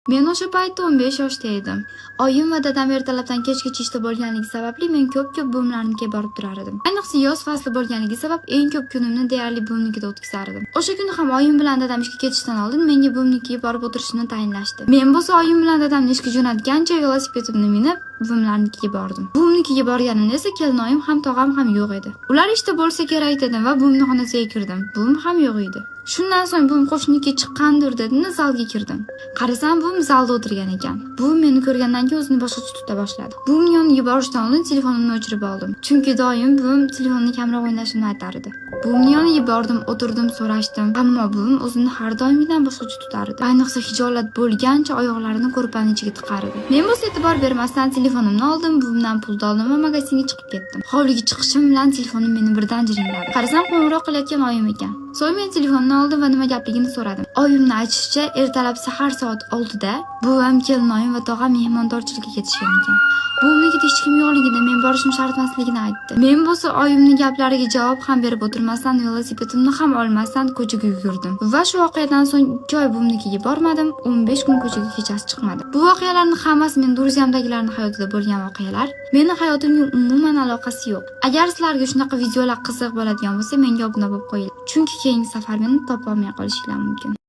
Men o'sha paytda 15 yoshda edim. Oyim va dadam ertalabdan kechgacha ishda bo'lganligi sababli men ko'p buvimlarnikiga borib turar edim. Ayniqsa yoz fasli bo'lganligi sabab eng ko'p kunimni deyarli buvimnikida o'tkazar edim. O'sha kuni ham oyim bilan dadam ishga ketishdan oldin menga buvimnikiga borib o'tirishni tayinlashdi. Men bo'lsa oyim bilan dadamni ishga jo'natgancha velosipedimni minib buvimlarnikiga bordim. Buvimnikiga borganimda esa kelinoyim ham tog'am ham yo'q edi. Ular ishda bo'lsa kerak dedim va buvimning xonasiga kirdim. Buvim ham yo'q edi. Shundan so'ng buvim qo'shniki chiqqandir dedim, zalga kirdim. Qarasam buvim zalda o'tirgan ekan. Buvim meni ko'rgandan keyin o'zini boshqacha tuta boshladi. Buvimning yoniga borishdan oldin telefonimni o'chirib oldim. Chunki doim buvim telefonni kamroq o'ynashimni aytar edi. Buvimning yoniga bordim, o'tirdim, so'rashdim. Ammo buvim o'zini har doimgidan boshqacha tutar edi. Ayniqsa hijolat bo'lgancha oyoqlarini ko'rpaning ichiga tiqar edi. Men bo'lsa e'tibor bermasdan telefonimni oldim, buvimdan pulni oldim va magazinga chiqib ketdim. Hovliga chiqishim bilan telefonim meni birdan jiringladi. Qarasam qo'ng'iroq qilayotgan oyim ekan. So'ng men telefonni oldim va nima gapligini so'radim. Oyimning aytishicha, ertalab sahar soat 6 da buvim, kelinoyim va tog'am mehmondorchilikka ketishgan ekan. Buvimnikida hech kim yo'qligini, men borishim shart emasligini aytdi. Men bo'lsa oyimning gaplariga javob ham berib o'tirmasdan, velosipedimni ham olmasdan ko'chaga yugurdim. Va shu voqeadan so'ng 2 oy buvimnikiga bormadim, 15 kun ko'chaga kechasi chiqmadim. Bu voqealarning hammasi men Duruziyamdagilarning hayotida bo'lgan voqealar. Meni hayotimga umuman aloqasi yo'q. Agar sizlarga shunaqa videolar qiziq bo'ladigan bo'lsa, menga obuna bo'lib qo'ying. Chunki keyingi safar meni topolmay qolishinglar mumkin.